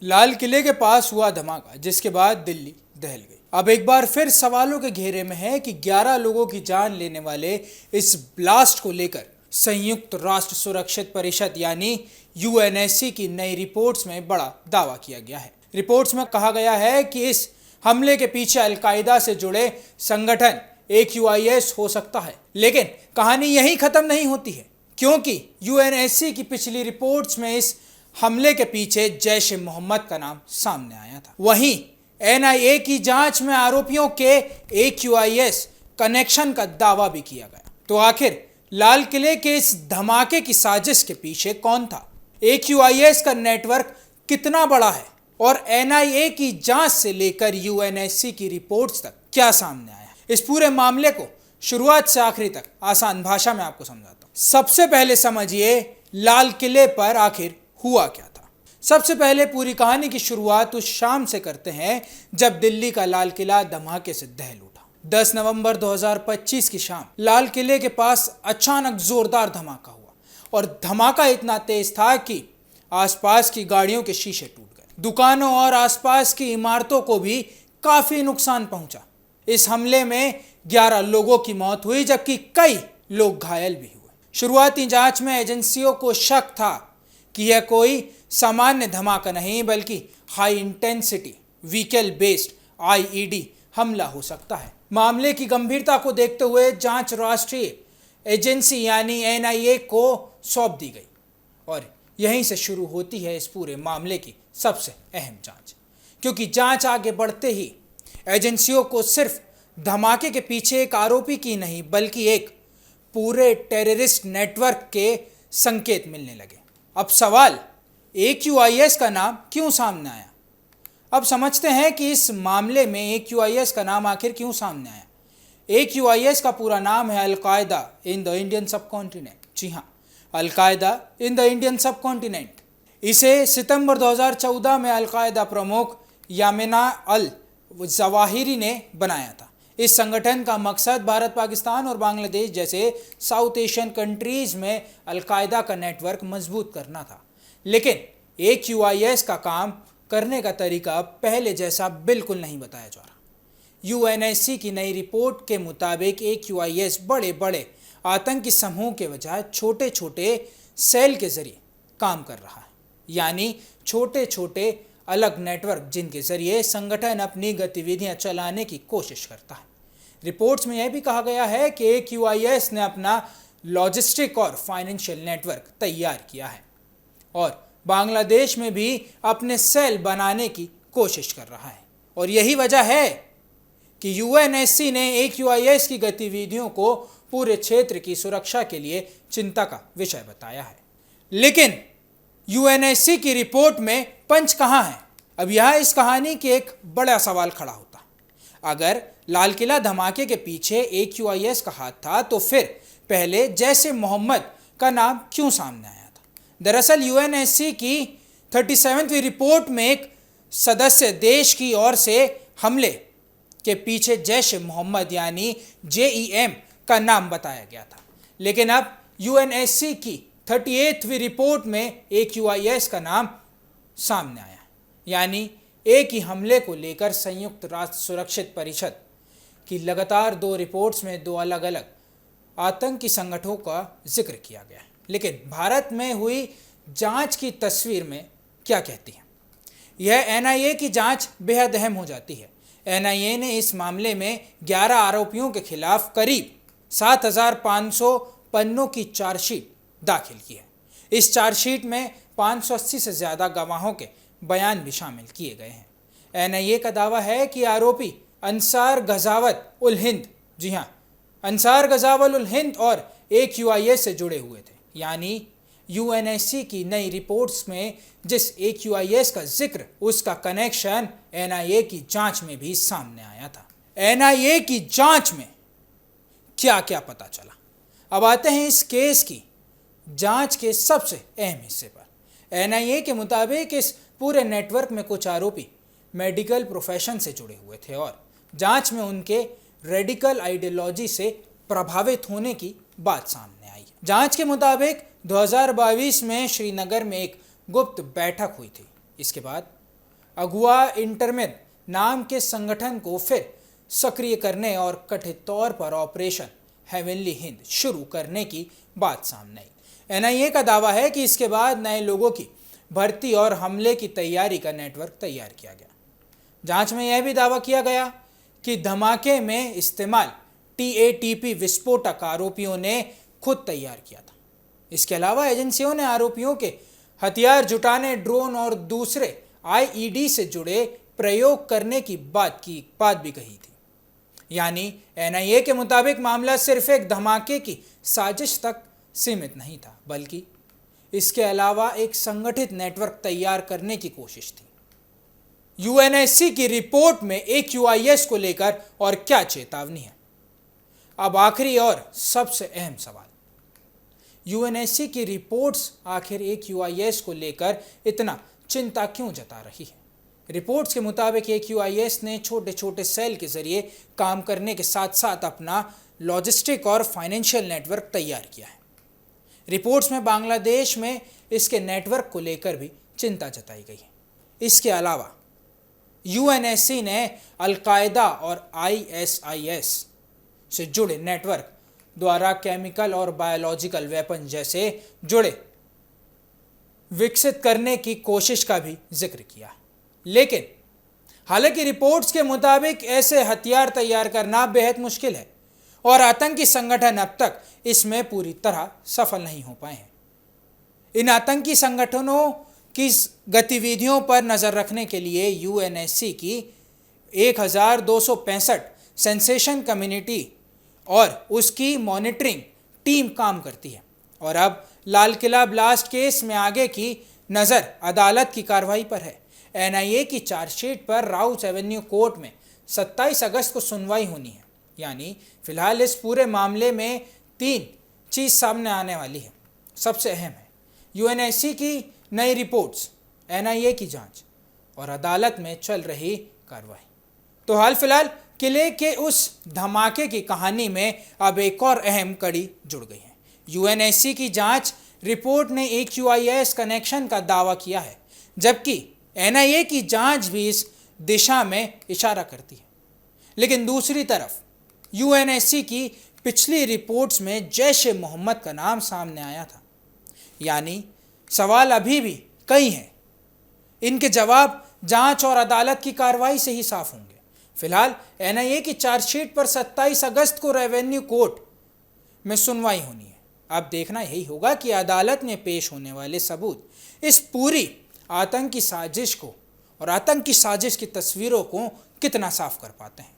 लाल किले के पास हुआ धमाका, जिसके बाद दिल्ली दहल गई। अब एक बार फिर सवालों के घेरे में है कि 11 लोगों की जान लेने वाले इस ब्लास्ट को लेकर संयुक्त राष्ट्र सुरक्षित परिषद यानी यूएनएससी की नई रिपोर्ट्स में बड़ा दावा किया गया है। रिपोर्ट्स में कहा गया है कि इस हमले के पीछे अलकायदा से जुड़े संगठन AQIS हो सकता है। लेकिन कहानी यहीं खत्म नहीं होती है, क्योंकि यूएनएससी की पिछली रिपोर्ट्स में इस हमले के पीछे जैश ए मोहम्मद का नाम सामने आया था। वहीं NIA की जांच में आरोपियों के AQIS कनेक्शन का दावा भी किया गया। तो आखिर लाल किले के इस धमाके की साजिश के पीछे कौन था? AQIS का नेटवर्क कितना बड़ा है? और NIA की जांच से लेकर यूएनएससी की रिपोर्ट्स तक क्या सामने आया? इस पूरे मामले को शुरुआत से आखिरी तक आसान भाषा में आपको समझाता हूं। सबसे पहले समझिए लाल किले पर आखिर हुआ क्या था। सबसे पहले पूरी कहानी की शुरुआत उस शाम से करते हैं जब दिल्ली का लाल किला धमाके से दहल उठा। 10 नवंबर 2025 की शाम लाल किले के पास अचानक जोरदार धमाका हुआ और धमाका इतना तेज था कि आसपास की गाड़ियों के शीशे टूट गए। दुकानों और आसपास की इमारतों को भी काफी नुकसान पहुंचा। इस हमले में 11 लोगों की मौत हुई, जबकि कई लोग घायल भी हुए। शुरुआती जांच में एजेंसियों को शक था कि यह कोई सामान्य धमाका नहीं, बल्कि high intensity vehicle based IED हमला हो सकता है। मामले की गंभीरता को देखते हुए जांच राष्ट्रीय एजेंसी यानी NIA को सौंप दी गई और यहीं से शुरू होती है इस पूरे मामले की सबसे अहम जांच। क्योंकि जांच आगे बढ़ते ही एजेंसियों को सिर्फ धमाके के पीछे एक आरोपी की नहीं, बल्कि एक पूरे टेररिस्ट नेटवर्क के संकेत मिलने लगे। अब सवाल, AQIS का नाम क्यों सामने आया? अब समझते हैं कि इस मामले में AQIS का नाम आखिर क्यों सामने आया। AQIS का पूरा नाम है al Qaeda in the Indian subcontinent. जी हाँ, al Qaeda in the Indian subcontinent. इसे सितंबर 2014 में अल-कायदा प्रमुख यामिना अल जवाहिरी ने बनाया था। इस संगठन का मकसद भारत, पाकिस्तान और बांग्लादेश जैसे साउथ एशियन कंट्रीज में अल-कायदा का नेटवर्क मजबूत करना था। लेकिन AQIS का काम करने का तरीका पहले जैसा बिल्कुल नहीं बताया जा रहा। यूएनएससी की नई रिपोर्ट के मुताबिक AQIS बड़े बड़े आतंकी समूह के बजाय छोटे छोटे सेल के जरिए काम कर रहा है, यानी छोटे छोटे अलग नेटवर्क जिनके जरिए संगठन अपनी गतिविधियां चलाने की कोशिश करता है। रिपोर्ट्स में यह भी कहा गया है कि AQIS ने अपना लॉजिस्टिक और फाइनेंशियल नेटवर्क तैयार किया है और बांग्लादेश में भी अपने सेल बनाने की कोशिश कर रहा है। और यही वजह है कि यूएनएससी ने AQIS की गतिविधियों को पूरे क्षेत्र की सुरक्षा के लिए चिंता का विषय बताया है। लेकिन यूएनएससी की रिपोर्ट में पंच कहाँ है? अब यहाँ इस कहानी के एक बड़ा सवाल खड़ा होता है। अगर लाल किला धमाके के पीछे AQIS का हाथ था, तो फिर पहले जैश ए मोहम्मद का नाम क्यों सामने आया था? दरअसल यूएनएससी की 37वीं रिपोर्ट में एक सदस्य देश की ओर से हमले के पीछे जैश ए मोहम्मद यानी JEM का नाम बताया गया था। लेकिन अब यूएनएससी की 38वीं रिपोर्ट में AQIS का नाम सामने आया, यानी एक ही हमले को लेकर संयुक्त राष्ट्र सुरक्षित परिषद की लगातार 2 रिपोर्ट्स में 2 अलग अलग आतंकी संगठनों का जिक्र किया गया है। लेकिन भारत में हुई जांच की तस्वीर में क्या कहती है? यह NIA की जांच बेहद अहम हो जाती है। NIA ने इस मामले में 11 आरोपियों के खिलाफ करीब 7500 पन्नों की चार्जशीट दाखिल की है। इस चार्जशीट में 580 से ज़्यादा गवाहों के बयान भी शामिल किए गए हैं। NIA का दावा है कि आरोपी अंसार गजावत उल हिंद, जी हाँ, अंसार गजावत उल हिंद और AQIS से जुड़े हुए थे। यानी यूएनएससी की नई रिपोर्ट्स में जिस AQIS का जिक्र, उसका कनेक्शन NIA की जांच में भी सामने आया था। NIA की जांच में क्या क्या पता चला? अब आते हैं इस केस की जांच के सबसे अहम हिस्से पर। NIA के मुताबिक इस पूरे नेटवर्क में कुछ आरोपी मेडिकल प्रोफेशन से जुड़े हुए थे और जांच में उनके रेडिकल आइडियोलॉजी से प्रभावित होने की बात सामने आई। जांच के मुताबिक 2022 में श्रीनगर में एक गुप्त बैठक हुई थी। इसके बाद अगुआ इंटरमिन नाम के संगठन को फिर सक्रिय करने और कथित तौर पर ऑपरेशन हेवनली हिंद शुरू करने की बात सामने आई। एनआईए का दावा है कि इसके बाद नए लोगों की भर्ती और हमले की तैयारी का नेटवर्क तैयार किया गया। जांच में यह भी दावा किया गया कि धमाके में इस्तेमाल टीएटीपी विस्फोटक आरोपियों ने खुद तैयार किया था। इसके अलावा एजेंसियों ने आरोपियों के हथियार जुटाने, ड्रोन और दूसरे आईईडी से जुड़े प्रयोग करने की बात भी कही थी। यानी एनआईए के मुताबिक मामला सिर्फ एक धमाके की साजिश तक सीमित नहीं था, बल्कि इसके अलावा एक संगठित नेटवर्क तैयार करने की कोशिश थी। यूएनएससी की रिपोर्ट में AQIS को लेकर और क्या चेतावनी है? अब आखिरी और सबसे अहम सवाल, यूएनएससी की रिपोर्ट्स आखिर AQIS को लेकर इतना चिंता क्यों जता रही है? रिपोर्ट्स के मुताबिक AQIS ने छोटे छोटे सेल के जरिए काम करने के साथ साथ अपना लॉजिस्टिक और फाइनेंशियल नेटवर्क तैयार किया है। रिपोर्ट्स में बांग्लादेश में इसके नेटवर्क को लेकर भी चिंता जताई गई है। इसके अलावा यूएनएससी ने अल-कायदा और ISIS से जुड़े नेटवर्क द्वारा केमिकल और बायोलॉजिकल वेपन जैसे जुड़े विकसित करने की कोशिश का भी जिक्र किया। लेकिन हालांकि रिपोर्ट्स के मुताबिक ऐसे हथियार तैयार करना बेहद मुश्किल है और आतंकी संगठन अब तक इसमें पूरी तरह सफल नहीं हो पाए हैं। इन आतंकी संगठनों की गतिविधियों पर नज़र रखने के लिए यूएनएससी की 1265 सेंसेशन कम्युनिटी और उसकी मॉनिटरिंग टीम काम करती है। और अब लाल किला ब्लास्ट केस में आगे की नज़र अदालत की कार्रवाई पर है। एनआईए की चार्जशीट पर राउस एवेन्यू कोर्ट में 27 अगस्त को सुनवाई होनी है। यानी फिलहाल इस पूरे मामले में 3 चीज़ सामने आने वाली है। सबसे अहम है यूएनएससी की नई रिपोर्ट्स, एनआईए की जांच और अदालत में चल रही कार्रवाई। तो हाल फिलहाल किले के उस धमाके की कहानी में अब एक और अहम कड़ी जुड़ गई है। यूएनएससी की जांच रिपोर्ट ने AQIS कनेक्शन का दावा किया है, जबकि एनआईए की जांच भी इस दिशा में इशारा करती है। लेकिन दूसरी तरफ यूएनएससी की पिछली रिपोर्ट्स में जैश-ए-मोहम्मद का नाम सामने आया था। यानी सवाल अभी भी कई हैं। इनके जवाब जांच और अदालत की कार्रवाई से ही साफ होंगे। फिलहाल एनआईए की चार्जशीट पर 27 अगस्त को रेवेन्यू कोर्ट में सुनवाई होनी है। अब देखना यही होगा कि अदालत में पेश होने वाले सबूत इस पूरी आतंकी साजिश को और आतंकी साजिश की तस्वीरों को कितना साफ कर पाते हैं।